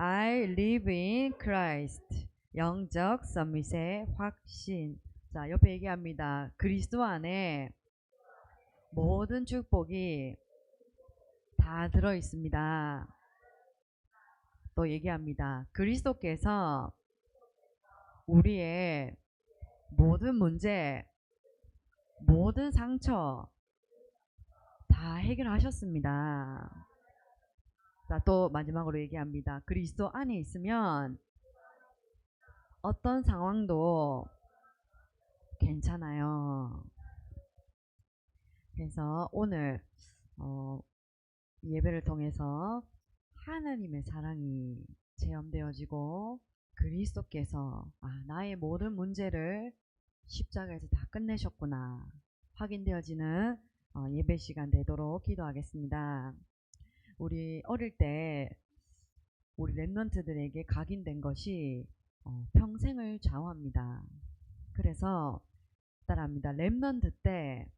I live in Christ. 영적 서밋의 확신. 자, 옆에 얘기합니다. 그리스도 안에 모든 축복이 다 들어 있습니다. 또 얘기합니다. 그리스도께서 우리의 모든 문제, 모든 상처 다 해결하셨습니다. 자, 또 마지막으로 얘기합니다. 그리스도 안에 있으면 어떤 상황도 괜찮아요. 그래서 오늘 예배를 통해서 하나님의 사랑이 체험되어지고 그리스도께서 나의 모든 문제를 십자가에서 다 끝내셨구나 확인되어지는 예배 시간 되도록 기도하겠습니다. 우리 어릴 때 우리 랩런트들에게 각인된 것이 평생을 좌우합니다. 그래서 따라합니다. 랩런트 때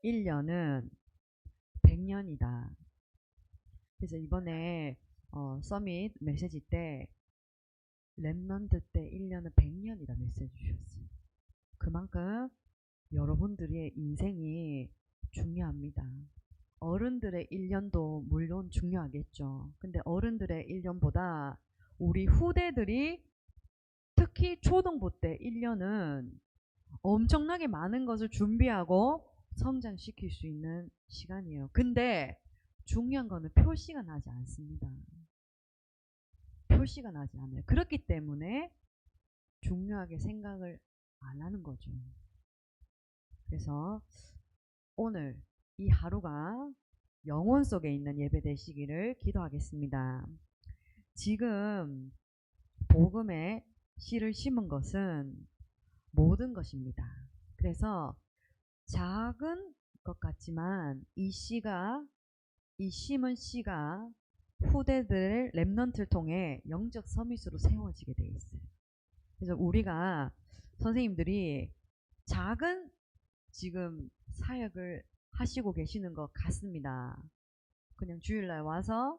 1년은 100년이다. 그래서 이번에 서밋 메시지 때 랩런트 때 1년은 100년이다 메시지 주셨어요. 그만큼 여러분들의 인생이 중요합니다. 어른들의 1년도 물론 중요하겠죠. 근데 어른들의 1년보다 우리 후대들이 특히 초등부 때 1년은 엄청나게 많은 것을 준비하고 성장시킬 수 있는 시간이에요. 근데 중요한 거는 표시가 나지 않습니다. 표시가 나지 않아요. 그렇기 때문에 중요하게 생각을 안 하는 거죠. 그래서 오늘 이 하루가 영혼 속에 있는 예배 되시기를 기도하겠습니다. 지금 복음의 씨를 심은 것은 모든 것입니다. 그래서 작은 것 같지만 이 심은 씨가 후대들 랩넌트를 통해 영적 서밋으로 세워지게 돼 있어요. 그래서 우리가 선생님들이 작은 지금 사역을 하시고 계시는 것 같습니다. 그냥 주일날 와서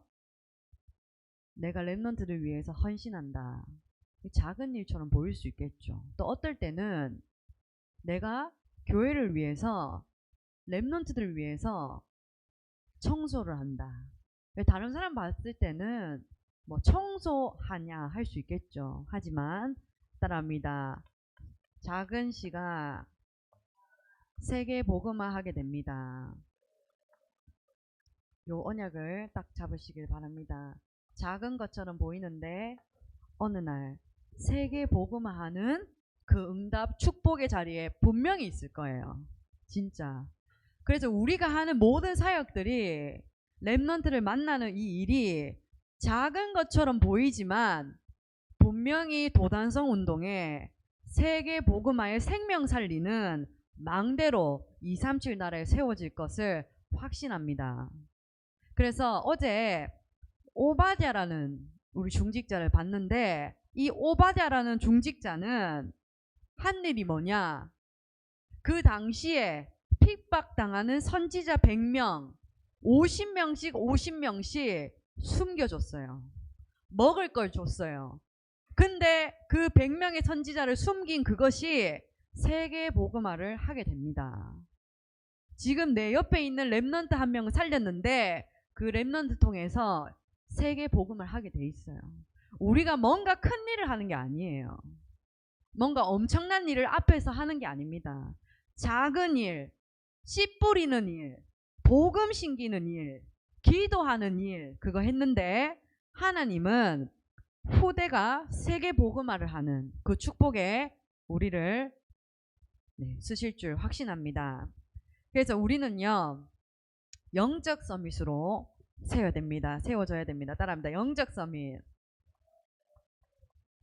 내가 랩넌트를 위해서 헌신한다. 작은 일처럼 보일 수 있겠죠. 또 어떨 때는 내가 교회를 위해서 랩넌트들을 위해서 청소를 한다. 다른 사람 봤을 때는 뭐 청소하냐 할 수 있겠죠. 하지만 따라합니다. 작은 씨가 세계 복음화하게 됩니다. 요 언약을 딱 잡으시길 바랍니다. 작은 것처럼 보이는데 어느 날 세계 복음화하는 그 응답 축복의 자리에 분명히 있을 거예요. 진짜. 그래서 우리가 하는 모든 사역들이 랩넌트를 만나는 이 일이 작은 것처럼 보이지만 분명히 도단성 운동에 세계 복음화의 생명 살리는 망대로 237 나라에 세워질 것을 확신합니다. 그래서 어제 오바댜라는 우리 중직자를 봤는데 이 오바댜라는 중직자는 한 일이 뭐냐? 그 당시에 핍박당하는 선지자 100명 50명씩 숨겨줬어요. 먹을 걸 줬어요. 근데 그 100명의 선지자를 숨긴 그것이 세계 복음화를 하게 됩니다. 지금 내 옆에 있는 랩넌트 한 명을 살렸는데 그 랩넌트 통해서 세계 복음을 하게 돼 있어요. 우리가 뭔가 큰 일을 하는 게 아니에요. 뭔가 엄청난 일을 앞에서 하는 게 아닙니다. 작은 일, 씨 뿌리는 일, 복음 심기는 일, 기도하는 일, 그거 했는데 하나님은 후대가 세계 복음화를 하는 그 축복에 우리를 쓰실 줄 확신합니다. 그래서 우리는요 영적 서밋으로 세워져야 됩니다. 따라합니다. 영적 서밋.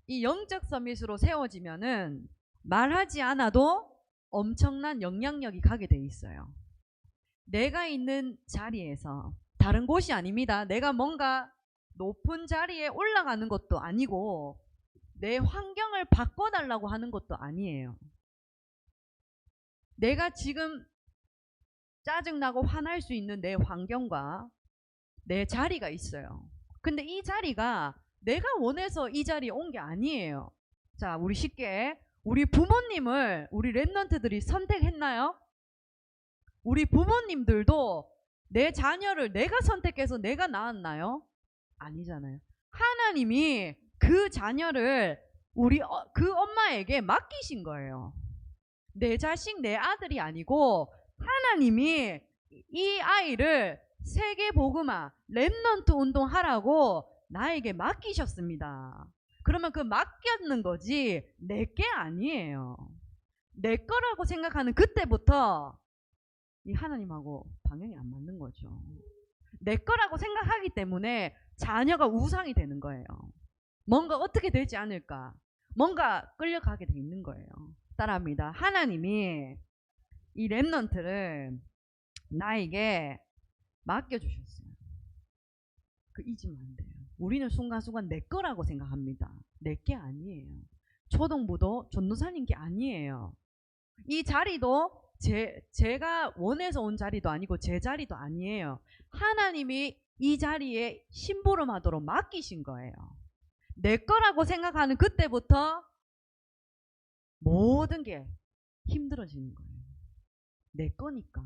이 영적 서밋으로 세워지면은 말하지 않아도 엄청난 영향력이 가게 돼 있어요. 내가 있는 자리에서 다른 곳이 아닙니다. 내가 뭔가 높은 자리에 올라가는 것도 아니고 내 환경을 바꿔달라고 하는 것도 아니에요. 내가 지금 짜증나고 화날 수 있는 내 환경과 내 자리가 있어요. 근데 이 자리가 내가 원해서 이 자리에 온 게 아니에요. 자, 우리 쉽게 우리 부모님을 우리 랩런트들이 선택했나요? 우리 부모님들도 내 자녀를 내가 선택해서 내가 낳았나요? 아니잖아요. 하나님이 그 자녀를 그 엄마에게 맡기신 거예요. 내 자식, 내 아들이 아니고 하나님이 이 아이를 세계복음화, 랩넌트 운동하라고 나에게 맡기셨습니다. 그러면 그 맡겼는 거지 내 게 아니에요. 내 거라고 생각하는 그때부터 이 하나님하고 방향이 안 맞는 거죠. 내 거라고 생각하기 때문에 자녀가 우상이 되는 거예요. 뭔가 어떻게 되지 않을까? 뭔가 끌려가게 돼 있는 거예요. 따라합니다. 하나님이 이 랩넌트를 나에게 맡겨주셨어요. 그 잊으면 안 돼요. 우리는 순간순간 내 거라고 생각합니다. 내 게 아니에요. 초동부도 전도사님 게 아니에요. 이 자리도 제가 원해서 온 자리도 아니고 제 자리도 아니에요. 하나님이 이 자리에 심부름하도록 맡기신 거예요. 내 거라고 생각하는 그때부터 모든 게 힘들어지는 거예요. 내 거니까.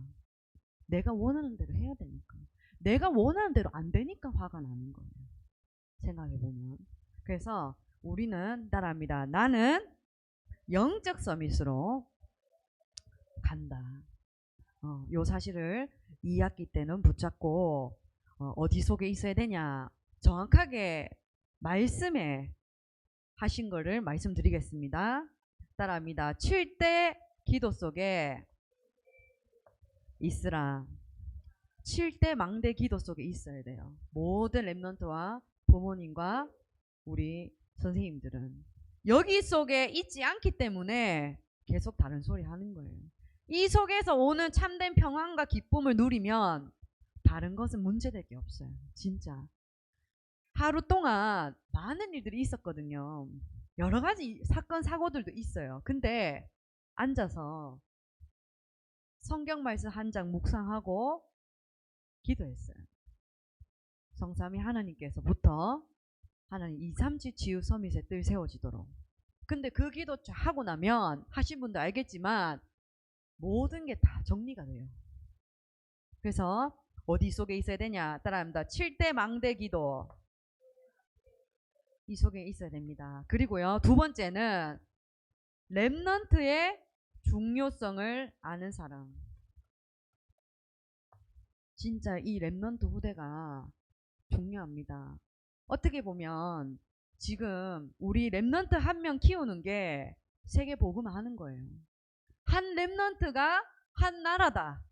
내가 원하는 대로 해야 되니까. 내가 원하는 대로 안 되니까 화가 나는 거예요. 생각해보면. 그래서 우리는 따라합니다. 나는 영적 서밋으로 간다. 요 사실을 2학기 때는 붙잡고 어디 속에 있어야 되냐 정확하게 말씀에 하신 거를 말씀드리겠습니다. 따라합니다. 7대 기도 속에 있으라. 7대 망대 기도 속에 있어야 돼요. 모든 랩런트와 부모님과 우리 선생님들은 여기 속에 있지 않기 때문에 계속 다른 소리 하는 거예요. 이 속에서 오는 참된 평안과 기쁨을 누리면 다른 것은 문제될 게 없어요. 진짜. 하루 동안 많은 일들이 있었거든요. 여러 가지 사건 사고들도 있어요. 근데 앉아서 성경 말씀 한 장 묵상하고 기도했어요. 성삼위 하나님께서부터 하나님 237 치유 서밋의 뜰 세워지도록. 근데 그 기도 쫙 하고 나면 하신 분도 알겠지만 모든 게 다 정리가 돼요. 그래서 어디 속에 있어야 되냐 따라합니다. 7대 망대 기도 이 속에 있어야 됩니다. 그리고요 두 번째는 랩넌트의 중요성을 아는 사람. 진짜 이 랩넌트 후대가 중요합니다. 어떻게 보면 지금 우리 랩넌트 한 명 키우는 게 세계 복음 하는 거예요. 한 랩넌트가 한 나라다.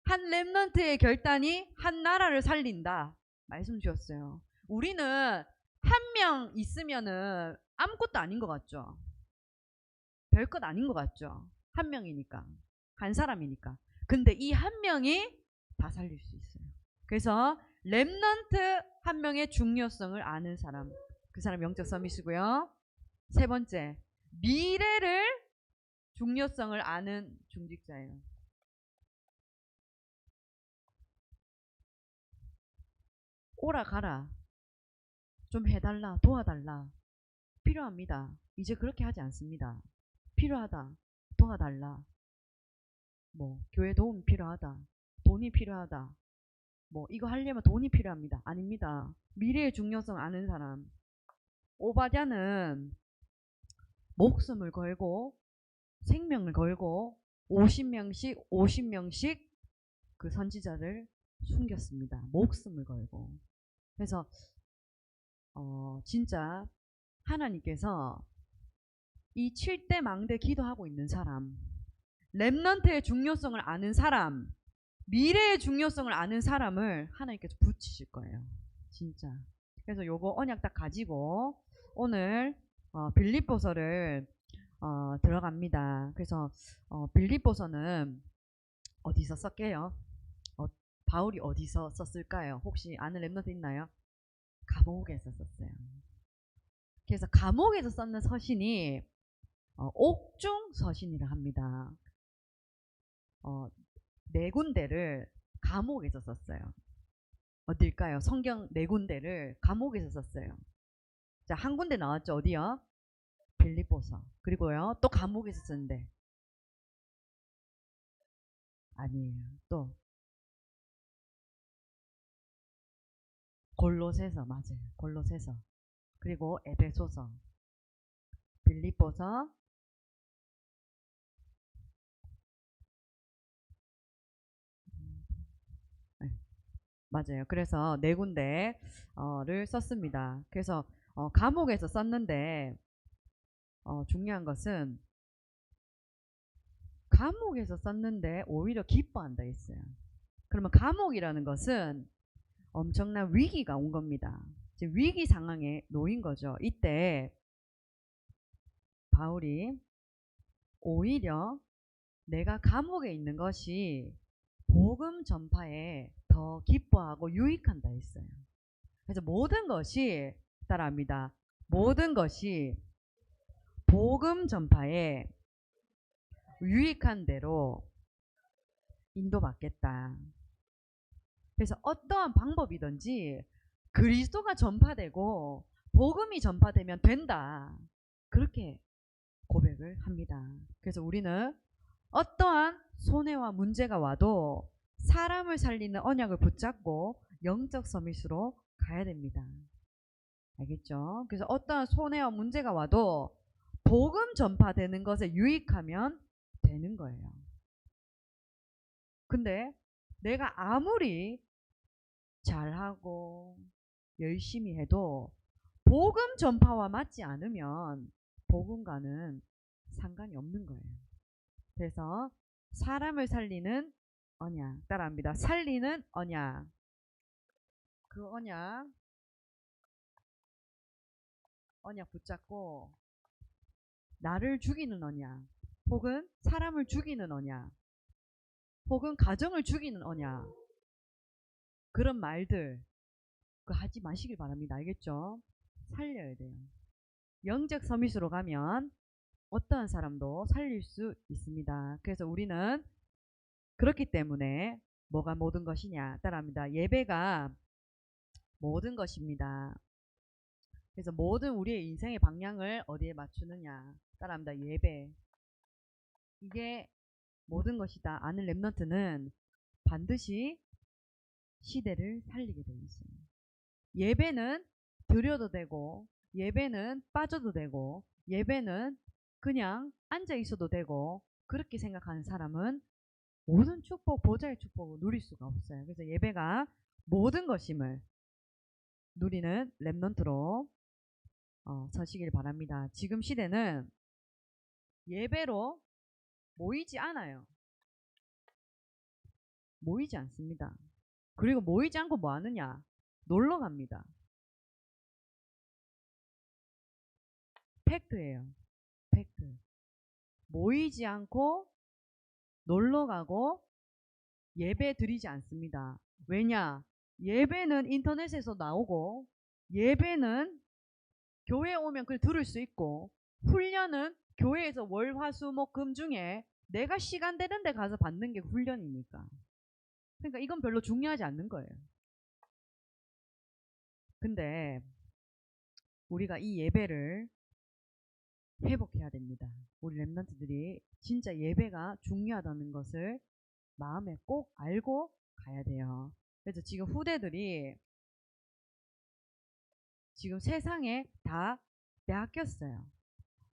한 랩넌트의 결단이 한 나라를 살린다. 말씀 주셨어요. 우리는 한 명 있으면은 아무것도 아닌 것 같죠. 별것 아닌 것 같죠. 한 명이니까. 한 사람이니까. 근데 이 한 명이 다 살릴 수 있어요. 그래서 랩넌트 한 명의 중요성을 아는 사람. 그 사람 영적 서밋이고요. 세 번째, 미래를 중요성을 아는 중직자예요. 오라 가라. 좀 해달라. 도와달라. 필요합니다. 이제 그렇게 하지 않습니다. 필요하다. 도와달라. 뭐 교회 도움 필요하다. 돈이 필요하다. 뭐 이거 하려면 돈이 필요합니다. 아닙니다. 미래의 중요성 아는 사람. 오바댜는 목숨을 걸고 생명을 걸고 50명씩 그 선지자를 숨겼습니다. 목숨을 걸고. 그래서 진짜 하나님께서 이 7대 망대 기도하고 있는 사람, 랩넌트의 중요성을 아는 사람, 미래의 중요성을 아는 사람을 하나님께서 붙이실 거예요. 진짜. 그래서 요거 언약 딱 가지고 오늘 빌립보서를 들어갑니다. 그래서 빌립보서는 어디서 썼게요? 바울이 어디서 썼을까요? 혹시 아는 랩넌트 있나요? 감옥에서 썼어요. 그래서 감옥에서 썼는 서신이 옥중 서신이라 합니다. 네 군데를 감옥에서 썼어요. 어딜까요? 성경 네 군데를 감옥에서 썼어요. 자, 한 군데 나왔죠. 어디요? 빌립보서. 그리고요, 또 감옥에서 쓰는데. 아니에요. 또 골로새서, 맞아요. 골로새서. 그리고 에베소서, 빌립보서, 네, 맞아요. 그래서 네 군데를 썼습니다. 그래서 감옥에서 썼는데 중요한 것은 감옥에서 썼는데 오히려 기뻐한다 했어요. 그러면 감옥이라는 것은 엄청난 위기가 온 겁니다. 지금 위기 상황에 놓인 거죠. 이때 바울이 오히려 내가 감옥에 있는 것이 복음 전파에 더 기뻐하고 유익한다 했어요. 그래서 모든 것이, 따라합니다. 모든 것이 복음 전파에 유익한 대로 인도받겠다. 그래서 어떠한 방법이든지 그리스도가 전파되고 복음이 전파되면 된다. 그렇게 고백을 합니다. 그래서 우리는 어떠한 손해와 문제가 와도 사람을 살리는 언약을 붙잡고 영적 서밋으로 가야 됩니다. 알겠죠? 그래서 어떠한 손해와 문제가 와도 복음 전파되는 것에 유익하면 되는 거예요. 근데 내가 아무리 잘하고 열심히 해도 복음 전파와 맞지 않으면 복음과는 상관이 없는 거예요. 그래서 사람을 살리는 언약, 따라합니다. 살리는 언약. 그 언약 붙잡고 나를 죽이는 언약, 혹은 사람을 죽이는 언약, 혹은 가정을 죽이는 언약, 그런 말들 그거 하지 마시길 바랍니다. 알겠죠? 살려야 돼요. 영적 서밋으로 가면 어떠한 사람도 살릴 수 있습니다. 그래서 우리는 그렇기 때문에 뭐가 모든 것이냐, 따라합니다. 예배가 모든 것입니다. 그래서 모든 우리의 인생의 방향을 어디에 맞추느냐, 따라합니다. 예배. 이게 모든 것이다. 아는 랩런트는 반드시 시대를 살리게 되어 있어요. 예배는 드려도 되고, 예배는 빠져도 되고, 예배는 그냥 앉아 있어도 되고, 그렇게 생각하는 사람은 모든 축복, 보좌의 축복을 누릴 수가 없어요. 그래서 예배가 모든 것임을 누리는 랩런트로 서시길 바랍니다. 지금 시대는 예배로 모이지 않아요. 모이지 않습니다. 그리고 모이지 않고 뭐 하느냐? 놀러 갑니다. 팩트예요. 팩트. 모이지 않고 놀러 가고 예배 드리지 않습니다. 왜냐? 예배는 인터넷에서 나오고, 예배는 교회 오면 그걸 들을 수 있고, 훈련은 교회에서 월, 화, 수, 목, 금 중에 내가 시간 되는 데 가서 받는 게 훈련이니까. 그러니까 이건 별로 중요하지 않는 거예요. 근데 우리가 이 예배를 회복해야 됩니다. 우리 랩런트들이 진짜 예배가 중요하다는 것을 마음에 꼭 알고 가야 돼요. 그래서 지금 후대들이 지금 세상에 다 빼앗겼어요.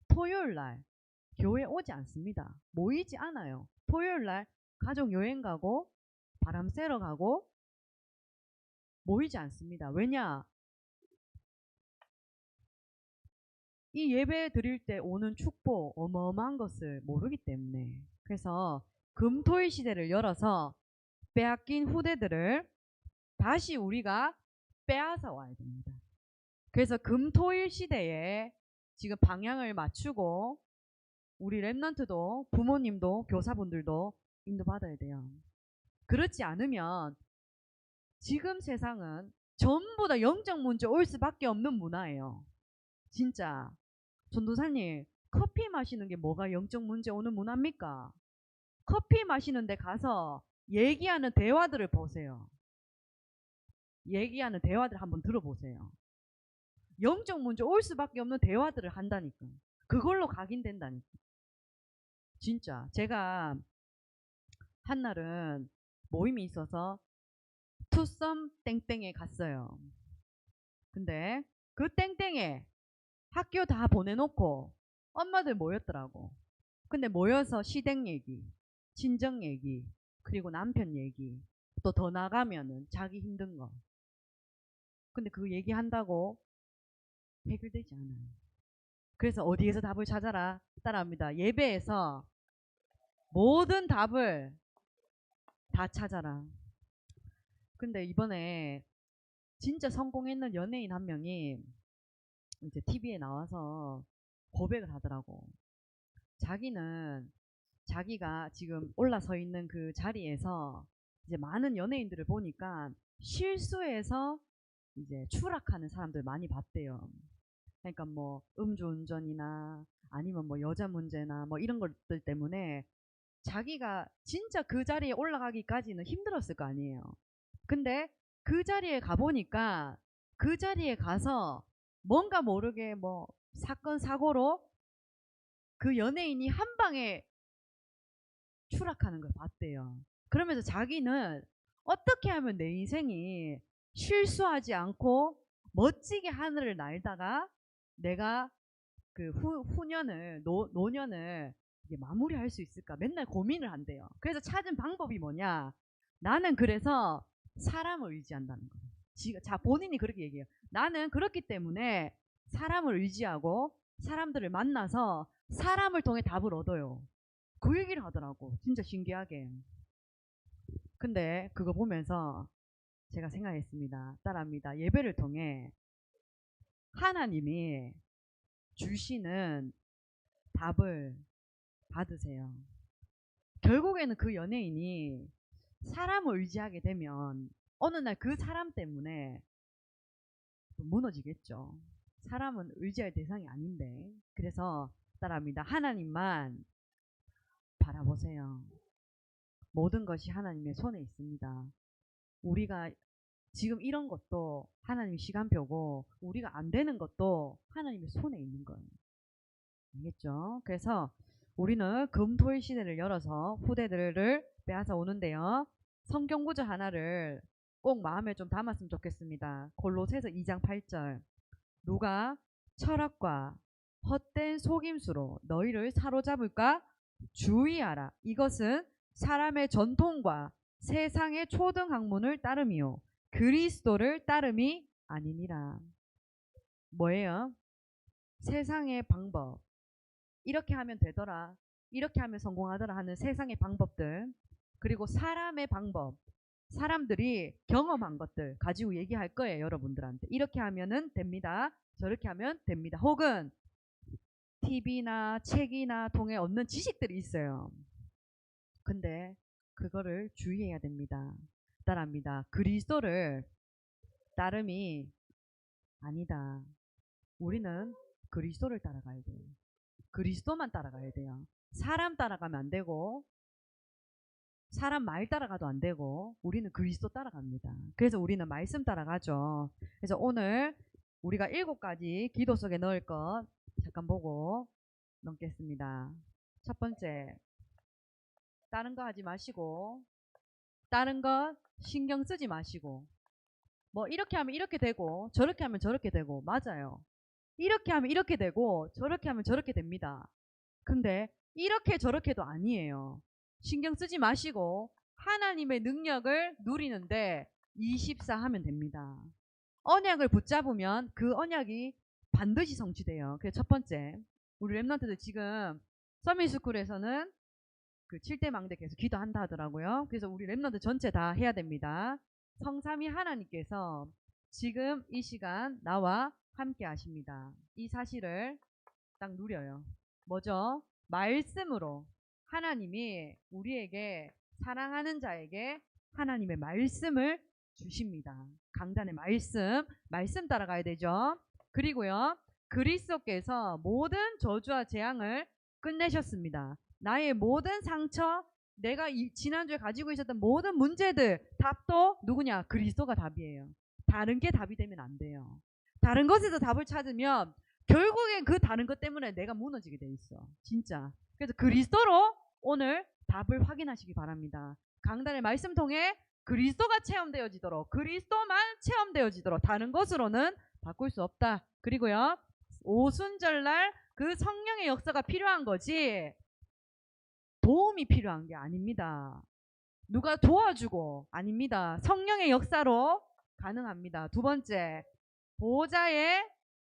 토요일 날 교회 오지 않습니다. 모이지 않아요. 토요일 날 가족 여행 가고 바람 쐬러 가고 모이지 않습니다. 왜냐? 이 예배 드릴 때 오는 축복, 어마어마한 것을 모르기 때문에. 그래서 금토일 시대를 열어서 빼앗긴 후대들을 다시 우리가 빼앗아 와야 됩니다. 그래서 금토일 시대에 지금 방향을 맞추고 우리 랩런트도 부모님도 교사분들도 인도받아야 돼요. 그렇지 않으면 지금 세상은 전부 다 영적 문제 올 수밖에 없는 문화예요. 진짜. 전도사님, 커피 마시는 게 뭐가 영적 문제 오는 문화입니까? 커피 마시는 데 가서 얘기하는 대화들을 보세요. 얘기하는 대화들 한번 들어보세요. 영적 문제 올 수밖에 없는 대화들을 한다니까. 그걸로 각인된다니까. 진짜 제가 한날은 모임이 있어서 투썸 땡땡에 갔어요. 근데 그 땡땡에 학교 다 보내놓고 엄마들 모였더라고. 근데 모여서 시댁 얘기, 친정 얘기, 그리고 남편 얘기, 또 더 나가면은 자기 힘든 거. 근데 그 얘기한다고 해결되지 않아요. 그래서 어디에서 답을 찾아라? 따라합니다. 예배에서 모든 답을 다 찾아라. 근데 이번에 진짜 성공했는 연예인 한 명이 이제 TV에 나와서 고백을 하더라고. 자기는 자기가 지금 올라서 있는 그 자리에서 이제 많은 연예인들을 보니까 실수해서 이제 추락하는 사람들 많이 봤대요. 그러니까 뭐 음주운전이나 아니면 뭐 여자 문제나 뭐 이런 것들 때문에 자기가 진짜 그 자리에 올라가기까지는 힘들었을 거 아니에요. 근데 그 자리에 가보니까 그 자리에 가서 뭔가 모르게 뭐 사건 사고로 그 연예인이 한 방에 추락하는 걸 봤대요. 그러면서 자기는 어떻게 하면 내 인생이 실수하지 않고 멋지게 하늘을 날다가 내가 그 후년을 노년을 마무리할 수 있을까 맨날 고민을 한대요. 그래서 찾은 방법이 뭐냐? 나는 그래서 사람을 의지한다는 거예요. 자 본인이 그렇게 얘기해요. 나는 그렇기 때문에 사람을 의지하고 사람들을 만나서 사람을 통해 답을 얻어요. 그 얘기를 하더라고. 진짜 신기하게. 근데 그거 보면서 제가 생각했습니다. 따라합니다. 예배를 통해 하나님이 주시는 답을 받으세요. 결국에는 그 연예인이 사람을 의지하게 되면 어느 날 그 사람 때문에 무너지겠죠. 사람은 의지할 대상이 아닌데. 그래서 따라합니다. 하나님만 바라보세요. 모든 것이 하나님의 손에 있습니다. 우리가 지금 이런 것도 하나님의 시간표고 우리가 안 되는 것도 하나님의 손에 있는 거예요. 알겠죠? 그래서 우리는 금토일 시대를 열어서 후대들을 빼앗아 오는데요. 성경 구절 하나를 꼭 마음에 좀 담았으면 좋겠습니다. 골로새서 2장 8절. 누가 철학과 헛된 속임수로 너희를 사로잡을까 주의하라. 이것은 사람의 전통과 세상의 초등 학문을 따름이요 그리스도를 따름이 아니니라. 뭐예요? 세상의 방법. 이렇게 하면 되더라. 이렇게 하면 성공하더라 하는 세상의 방법들. 그리고 사람의 방법. 사람들이 경험한 것들 가지고 얘기할 거예요. 여러분들한테. 이렇게 하면은 됩니다. 저렇게 하면 됩니다. 혹은 TV나 책이나 통해 얻는 지식들이 있어요. 근데 그거를 주의해야 됩니다. 따라합니다. 그리스도를 따름이 아니다. 우리는 그리스도를 따라가야 돼요. 그리스도만 따라가야 돼요. 사람 따라가면 안 되고 사람 말 따라가도 안 되고 우리는 그리스도 따라갑니다. 그래서 우리는 말씀 따라가죠. 그래서 오늘 우리가 7가지 기도 속에 넣을 것 잠깐 보고 넘겠습니다. 첫 번째, 다른 거 하지 마시고 다른 것 신경 쓰지 마시고 뭐 이렇게 하면 이렇게 되고 저렇게 하면 저렇게 되고 맞아요. 이렇게 하면 이렇게 되고 저렇게 하면 저렇게 됩니다. 근데 이렇게 저렇게도 아니에요. 신경 쓰지 마시고 하나님의 능력을 누리는데 24 하면 됩니다. 언약을 붙잡으면 그 언약이 반드시 성취돼요. 그래서 첫 번째, 우리 랩런트들 지금 서밋스쿨에서는 그 7대 망대 계속 기도한다 하더라고요. 그래서 우리 랩런트 전체 다 해야 됩니다. 성삼위 하나님께서 지금 이 시간 나와 함께 하십니다. 이 사실을 딱 누려요. 뭐죠? 말씀으로 하나님이 우리에게 사랑하는 자에게 하나님의 말씀을 주십니다. 강단의 말씀 따라가야 되죠. 그리고요. 그리스도께서 모든 저주와 재앙을 끝내셨습니다. 나의 모든 상처, 내가 지난주에 가지고 있었던 모든 문제들 답도 누구냐? 그리스도가 답이에요. 다른 게 답이 되면 안 돼요. 다른 것에서 답을 찾으면 결국엔 그 다른 것 때문에 내가 무너지게 돼 있어. 진짜. 그래서 그리스도로 오늘 답을 확인하시기 바랍니다. 강단의 말씀 통해 그리스도가 체험되어지도록, 그리스도만 체험되어지도록 다른 것으로는 바꿀 수 없다. 그리고요, 오순절날 그 성령의 역사가 필요한 거지 도움이 필요한 게 아닙니다. 누가 도와주고 아닙니다. 성령의 역사로 가능합니다. 두 번째, 보호자의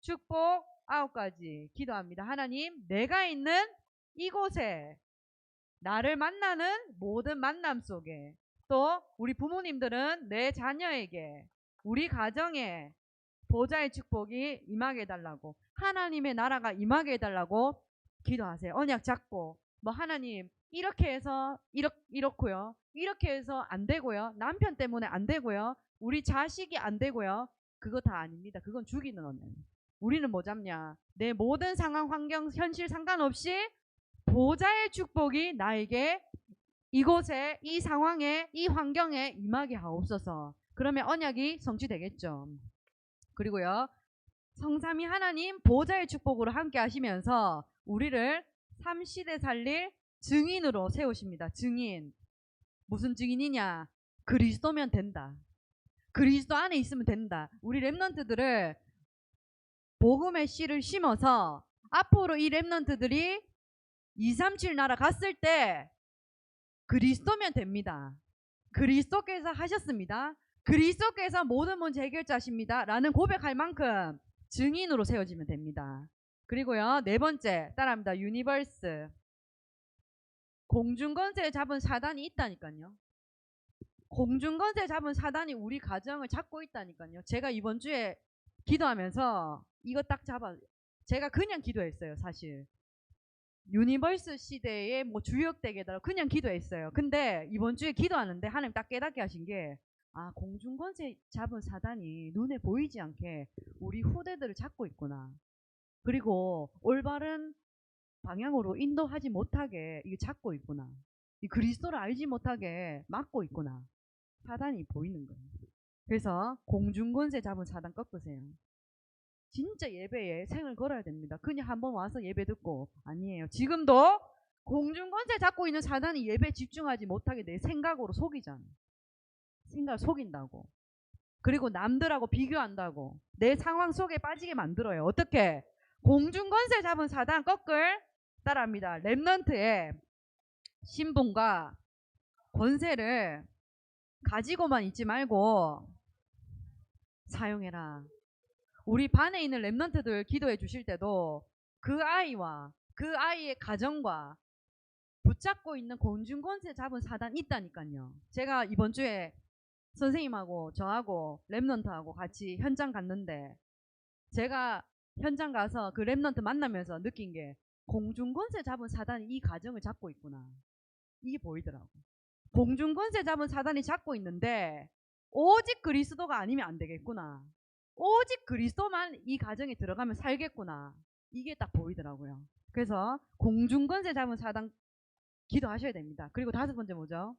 축복 9가지 기도합니다. 하나님, 내가 있는 이곳에 나를 만나는 모든 만남 속에 또 우리 부모님들은 내 자녀에게 우리 가정에 보호자의 축복이 임하게 해달라고, 하나님의 나라가 임하게 해달라고 기도하세요. 언약 잡고 뭐 하나님 이렇게 해서 이렇고요, 이렇게 해서 안 되고요, 남편 때문에 안 되고요, 우리 자식이 안 되고요. 그거 다 아닙니다. 그건 죽이는 언약. 우리는 뭐 잡냐? 내 모든 상황, 환경, 현실 상관없이 보호자의 축복이 나에게 이곳에, 이 상황에, 이 환경에 임하게 하옵소서. 그러면 언약이 성취되겠죠. 그리고요, 성삼위 하나님 보호자의 축복으로 함께 하시면서 우리를 3시대 살릴 증인으로 세우십니다. 증인. 무슨 증인이냐? 그리스도면 된다. 그리스도 안에 있으면 된다. 우리 랩런트들을 복음의 씨를 심어서 앞으로 이 랩런트들이 237 나라 갔을 때 그리스도면 됩니다. 그리스도께서 하셨습니다. 그리스도께서 모든 문제 해결자십니다. 라는 고백할 만큼 증인으로 세워지면 됩니다. 그리고요, 네 번째 따라합니다. 유니버스. 공중권세 잡은 사단이 있다니까요. 공중권세 잡은 사단이 우리 가정을 잡고 있다니까요. 제가 이번 주에 기도하면서 이거 딱 제가 그냥 기도했어요. 사실 유니버스 시대에 뭐 주역되게 해달라고 그냥 기도했어요. 근데 이번 주에 기도하는데 하나님 딱 깨닫게 하신 게, 아, 공중권세 잡은 사단이 눈에 보이지 않게 우리 후대들을 잡고 있구나. 그리고 올바른 방향으로 인도하지 못하게 이게 잡고 있구나. 이 그리스도를 알지 못하게 막고 있구나. 사단이 보이는 거예요. 그래서 공중권세 잡은 사단 꺾으세요. 진짜 예배에 생을 걸어야 됩니다. 그냥 한번 와서 예배 듣고 아니에요. 지금도 공중권세 잡고 있는 사단이 예배 집중하지 못하게 내 생각으로 속이잖아. 생각을 속인다고. 그리고 남들하고 비교한다고. 내 상황 속에 빠지게 만들어요. 어떻게? 공중권세 잡은 사단 꺾을 따라합니다. 랩넌트의 신분과 권세를 가지고만 있지 말고 사용해라. 우리 반에 있는 랩넌트들 기도해 주실 때도 그 아이와 그 아이의 가정과 붙잡고 있는 공중권세 잡은 사단 있다니까요. 제가 이번 주에 선생님하고 저하고 랩넌트하고 같이 현장 갔는데, 제가 현장 가서 그 랩넌트 만나면서 느낀 게 공중권세 잡은 사단이 이 가정을 잡고 있구나. 이게 보이더라고. 공중권세 잡은 사단이 잡고 있는데 오직 그리스도가 아니면 안 되겠구나. 오직 그리스도만 이 가정에 들어가면 살겠구나. 이게 딱 보이더라고요. 그래서 공중권세 잡은 사단 기도하셔야 됩니다. 그리고 5번째 뭐죠?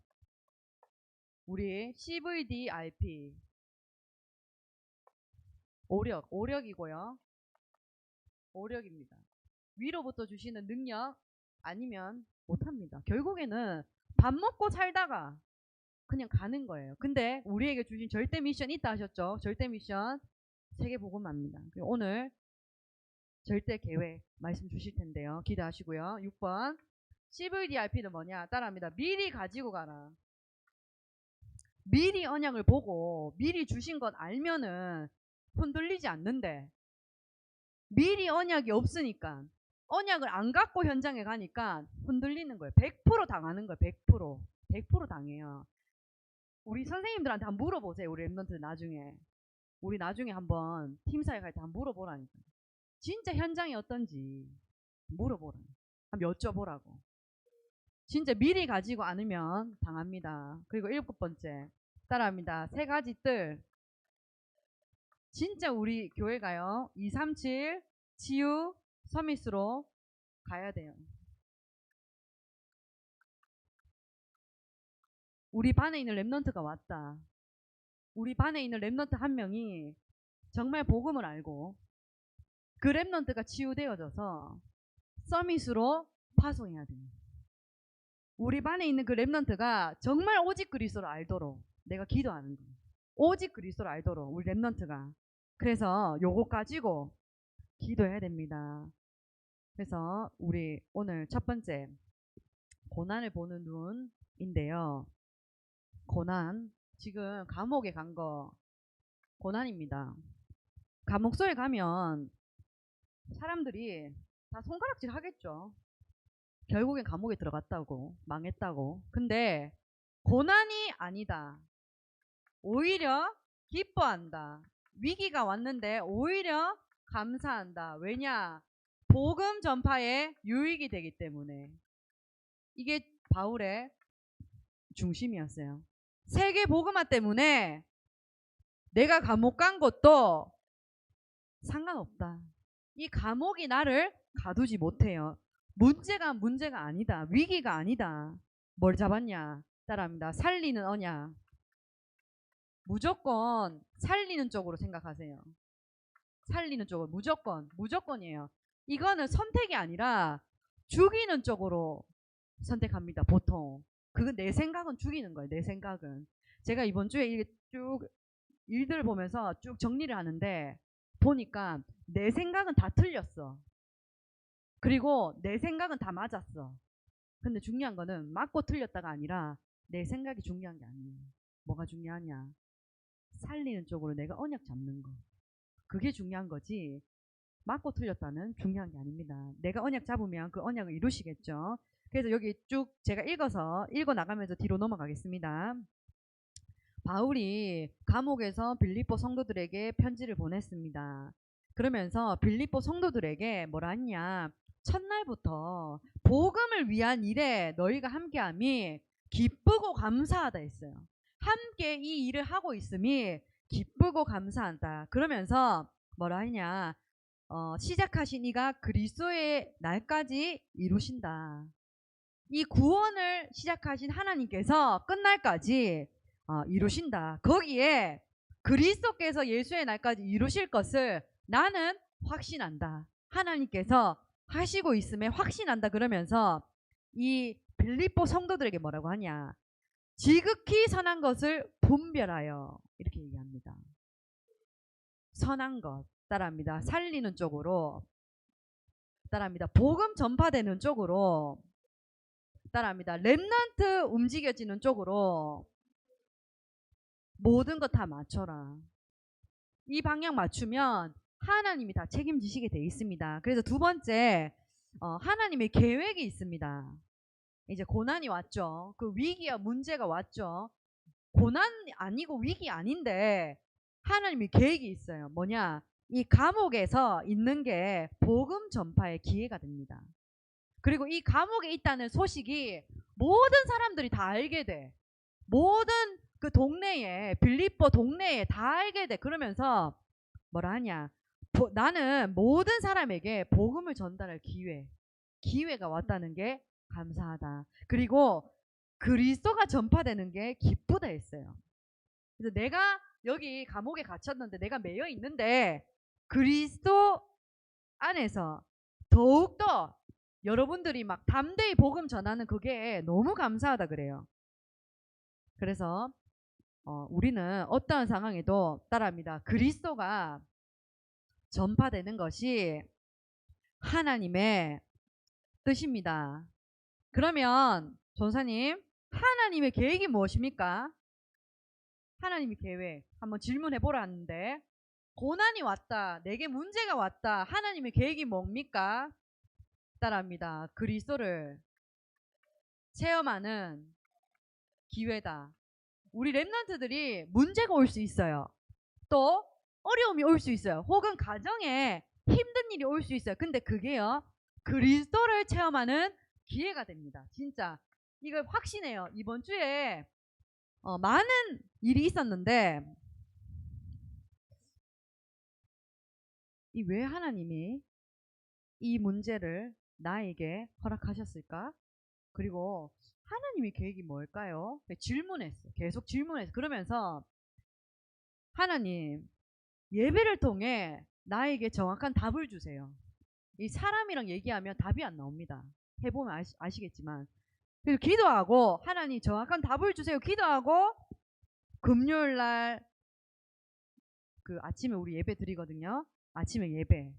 우리 CVDIP 오력이고요. 오력입니다. 위로부터 주시는 능력 아니면 못합니다. 결국에는 밥 먹고 살다가 그냥 가는 거예요. 근데 우리에게 주신 절대 미션 있다 하셨죠? 절대 미션 세계복음화입니다. 오늘 절대 계획 말씀 주실 텐데요. 기대하시고요. 6번 CVDIP는 뭐냐? 따라합니다. 미리 가지고 가라. 미리 언약을 보고 미리 주신 것 알면은 흔들리지 않는데, 미리 언약이 없으니까 언약을 안 갖고 현장에 가니까 흔들리는 거예요. 100% 당하는 거예요. 100% 당해요. 우리 선생님들한테 한번 물어보세요. 우리 랩런트 나중에. 우리 나중에 한번 팀사에 갈 때 한번 물어보라니까. 진짜 현장이 어떤지 물어보라. 한번 여쭤보라고. 진짜 미리 가지고 않으면 당합니다. 그리고 7번째 따라합니다. 3가지 뜰. 진짜 우리 교회가요 237 치유 서밋으로 가야 돼요. 우리 반에 있는 랩넌트가 왔다. 우리 반에 있는 랩넌트 한 명이 정말 복음을 알고 그 렘넌트가 치유되어져서 서밋으로 파송해야 됩니다. 우리 반에 있는 그 렘넌트가 정말 오직 그리스도를 알도록 내가 기도하는 거예요. 오직 그리스도를 알도록 우리 렘넌트가. 그래서 요거 가지고 기도해야 됩니다. 그래서 우리 오늘 첫 번째 고난을 보는 눈인데요. 고난, 지금 감옥에 간 거 고난입니다. 감옥소에 가면 사람들이 다 손가락질 하겠죠. 결국엔 감옥에 들어갔다고, 망했다고. 근데 고난이 아니다. 오히려 기뻐한다. 위기가 왔는데 오히려 감사한다. 왜냐? 복음 전파에 유익이 되기 때문에. 이게 바울의 중심이었어요. 세계 복음화 때문에 내가 감옥 간 것도 상관없다. 이 감옥이 나를 가두지 못해요. 문제가 아니다. 위기가 아니다. 뭘 잡았냐? 따라합니다. 살리는 언약. 무조건 살리는 쪽으로 생각하세요. 살리는 쪽으로 무조건이에요. 이거는 선택이 아니라 죽이는 쪽으로 선택합니다. 보통. 그건 내 생각은 죽이는 거예요. 내 생각은. 제가 이번 주에 이게 쭉 일들을 보면서 쭉 정리를 하는데 보니까 내 생각은 다 틀렸어. 그리고 내 생각은 다 맞았어. 근데 중요한 거는 맞고 틀렸다가 아니라 내 생각이 중요한 게 아니에요. 뭐가 중요하냐? 살리는 쪽으로 내가 언약 잡는 거. 그게 중요한 거지. 맞고 틀렸다는 중요한 게 아닙니다. 내가 언약 잡으면 그 언약을 이루시겠죠. 그래서 여기 쭉 제가 읽어 나가면서 뒤로 넘어가겠습니다. 바울이 감옥에서 빌립보 성도들에게 편지를 보냈습니다. 그러면서 빌립보 성도들에게 뭐라 했냐? 첫날부터 복음을 위한 일에 너희가 함께함이 기쁘고 감사하다 했어요. 함께 이 일을 하고 있음이 기쁘고 감사하다. 그러면서 뭐라 했냐? 시작하신 이가 그리스도의 날까지 이루신다. 이 구원을 시작하신 하나님께서 끝날까지 이루신다. 거기에 그리스도께서 예수의 날까지 이루실 것을 나는 확신한다. 하나님께서 하시고 있음에 확신한다. 그러면서 이 빌립보 성도들에게 뭐라고 하냐? 지극히 선한 것을 분별하여 이렇게 얘기합니다. 선한 것 따라합니다. 살리는 쪽으로 따라합니다. 복음 전파되는 쪽으로 따라합니다. 렘넌트 움직여지는 쪽으로 모든 것 다 맞춰라. 이 방향 맞추면 하나님이 다 책임지시게 돼 있습니다. 그래서 두 번째, 하나님의 계획이 있습니다. 이제 고난이 왔죠. 그 위기와 문제가 왔죠. 고난 아니고 위기 아닌데 하나님의 계획이 있어요. 뭐냐? 이 감옥에서 있는 게 복음 전파의 기회가 됩니다. 그리고 이 감옥에 있다는 소식이 모든 사람들이 다 알게 돼. 모든 그 동네에, 빌립보 동네에 다 알게 돼. 그러면서 뭐라 하냐? 나는 모든 사람에게 복음을 전달할 기회가 왔다는 게 감사하다. 그리고 그리스도가 전파되는 게 기쁘다 했어요. 그래서 내가 여기 감옥에 갇혔는데 내가 매여 있는데 그리스도 안에서 더욱더 여러분들이 막 담대히 복음 전하는 그게 너무 감사하다 그래요. 그래서 우리는 어떠한 상황에도 따라합니다. 그리스도가 전파되는 것이 하나님의 뜻입니다. 그러면 전사님, 하나님의 계획이 무엇입니까? 하나님의 계획 한번 질문해 보라 하는데 고난이 왔다. 내게 문제가 왔다. 하나님의 계획이 뭡니까? 따라합니다. 그리스도를 체험하는 기회다. 우리 렘넌트들이 문제가 올 수 있어요. 또 어려움이 올 수 있어요. 혹은 가정에 힘든 일이 올 수 있어요. 근데 그게요. 그리스도를 체험하는 기회가 됩니다. 진짜 이걸 확신해요. 이번 주에 많은 일이 있었는데 왜 하나님이 이 문제를 나에게 허락하셨을까? 그리고 하나님의 계획이 뭘까요? 질문했어. 계속 질문했어. 그러면서 하나님, 예배를 통해 나에게 정확한 답을 주세요. 이 사람이랑 얘기하면 답이 안 나옵니다. 해보면 아시겠지만. 그리고 기도하고 하나님 정확한 답을 주세요. 기도하고 금요일 날 그 아침에 우리 예배 드리거든요. 아침에 예배.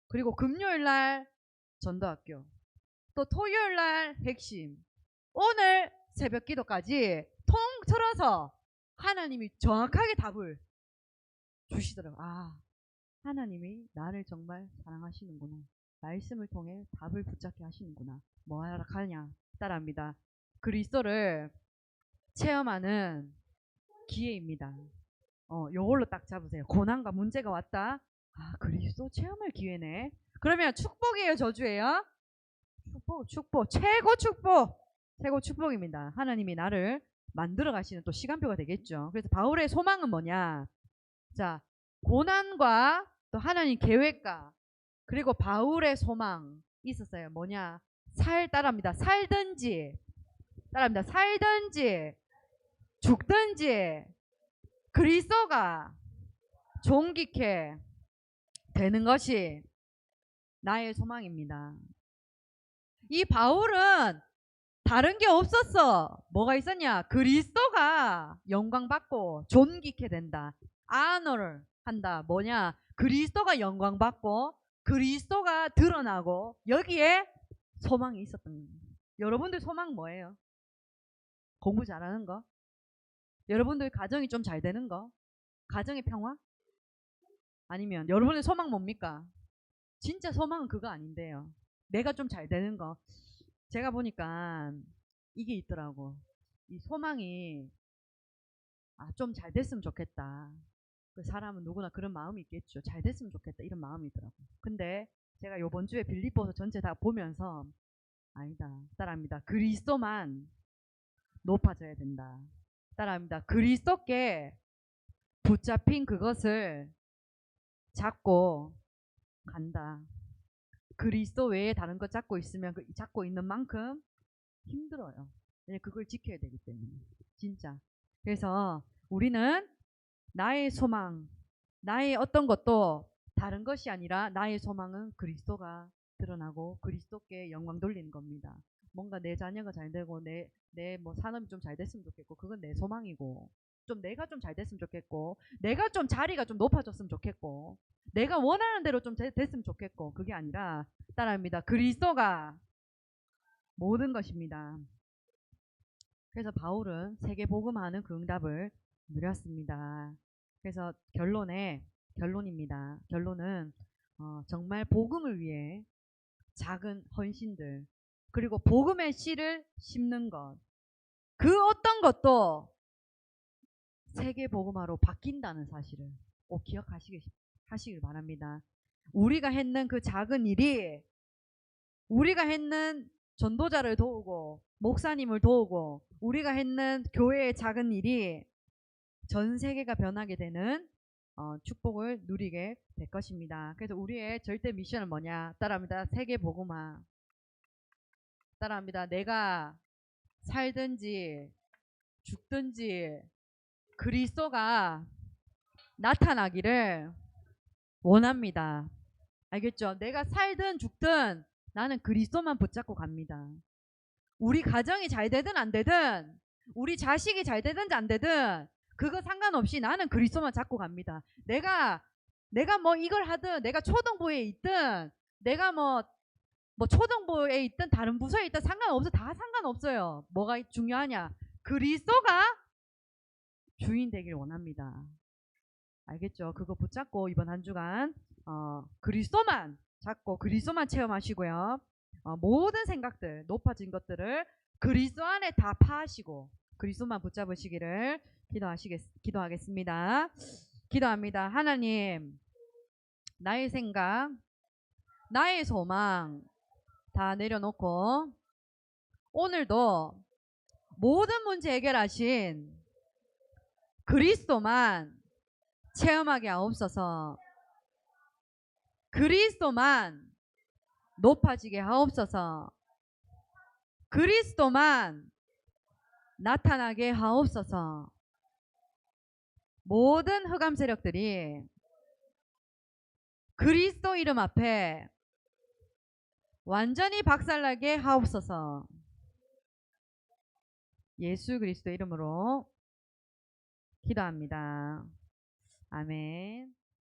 그리고 금요일 날 전도학교. 또 토요일 날 핵심. 오늘 새벽 기도까지 통틀어서 하나님이 정확하게 답을 주시더라고요. 아, 하나님이 나를 정말 사랑하시는구나. 말씀을 통해 답을 붙잡게 하시는구나. 뭐 하라 하냐 따라합니다. 그리스도를 체험하는 기회입니다. 요걸로 딱 잡으세요. 고난과 문제가 왔다. 아, 그리스도 체험할 기회네. 그러면 축복이에요, 저주예요? 축복. 최고 축복. 최고 축복입니다. 하나님이 나를 만들어 가시는 또 시간표가 되겠죠. 그래서 바울의 소망은 뭐냐? 자, 고난과 또 하나님 계획과 그리고 바울의 소망 있었어요. 뭐냐? 따라합니다. 살든지 죽든지 그리스도가 존귀케 되는 것이 나의 소망입니다. 이 바울은 다른 게 없었어. 뭐가 있었냐? 그리스도가 영광받고 존귀케 된다. 아너를 한다. 뭐냐? 그리스도가 영광받고 그리스도가 드러나고 여기에 소망이 있었던 거예요. 여러분들 소망 뭐예요? 공부 잘하는 거? 여러분들 가정이 좀 잘 되는 거? 가정의 평화? 아니면 여러분의 소망 뭡니까? 진짜 소망은 그거 아닌데요. 내가 좀 잘 되는 거. 제가 보니까 이게 있더라고. 이 소망이 좀 잘 됐으면 좋겠다. 그 사람은 누구나 그런 마음이 있겠죠. 잘 됐으면 좋겠다 이런 마음이 있더라고. 근데 제가 요번 주에 빌립보서 전체 다 보면서 아니다. 따라합니다. 그리스도만 높아져야 된다. 따라합니다. 그리스도께 붙잡힌 그것을 잡고 간다. 그리스도 외에 다른 것 잡고 있으면 그 잡고 있는 만큼 힘들어요. 왜냐면 그걸 지켜야 되기 때문에. 진짜. 그래서 우리는 나의 소망, 나의 어떤 것도 다른 것이 아니라 나의 소망은 그리스도가 드러나고 그리스도께 영광 돌리는 겁니다. 뭔가 내 자녀가 잘 되고 내 뭐 산업이 좀 잘 됐으면 좋겠고 그건 내 소망이고 좀 내가 좀 잘 됐으면 좋겠고 내가 좀 자리가 좀 높아졌으면 좋겠고 내가 원하는 대로 좀 됐으면 좋겠고 그게 아니라 따라합니다. 그리스도가 모든 것입니다. 그래서 바울은 세계 복음하는 그 응답을 누렸습니다. 그래서 결론입니다. 결론은 정말 복음을 위해 작은 헌신들 그리고 복음의 씨를 심는 것 그 어떤 것도 세계 복음화로 바뀐다는 사실을 꼭 기억하시길 바랍니다. 우리가 했는 그 작은 일이 우리가 했는 전도자를 도우고 목사님을 도우고 우리가 했는 교회의 작은 일이 전 세계가 변하게 되는 축복을 누리게 될 것입니다. 그래서 우리의 절대 미션은 뭐냐? 따라합니다. 세계 복음화. 따라합니다. 내가 살든지 죽든지 그리스도가 나타나기를 원합니다. 알겠죠? 내가 살든 죽든 나는 그리스도만 붙잡고 갑니다. 우리 가정이 잘 되든 안 되든 우리 자식이 잘 되든 안 되든 그거 상관없이 나는 그리스도만 잡고 갑니다. 내가 뭐 이걸 하든 내가 초등부에 있든 내가 뭐 초등부에 있든 다른 부서에 있든 상관없어. 다 상관없어요. 뭐가 중요하냐? 그리스도가 주인 되길 원합니다. 알겠죠? 그거 붙잡고 이번 한 주간 그리스도만 잡고 그리스도만 체험하시고요. 모든 생각들 높아진 것들을 그리스도 안에 다 파하시고 그리스도만 붙잡으시기를 기도하겠습니다. 기도합니다. 하나님, 나의 생각, 나의 소망 다 내려놓고 오늘도 모든 문제 해결하신 그리스도만 체험하게 하옵소서. 그리스도만 높아지게 하옵소서. 그리스도만 나타나게 하옵소서. 모든 흑암 세력들이 그리스도 이름 앞에 완전히 박살나게 하옵소서. 예수 그리스도 이름으로 기도합니다. 아멘.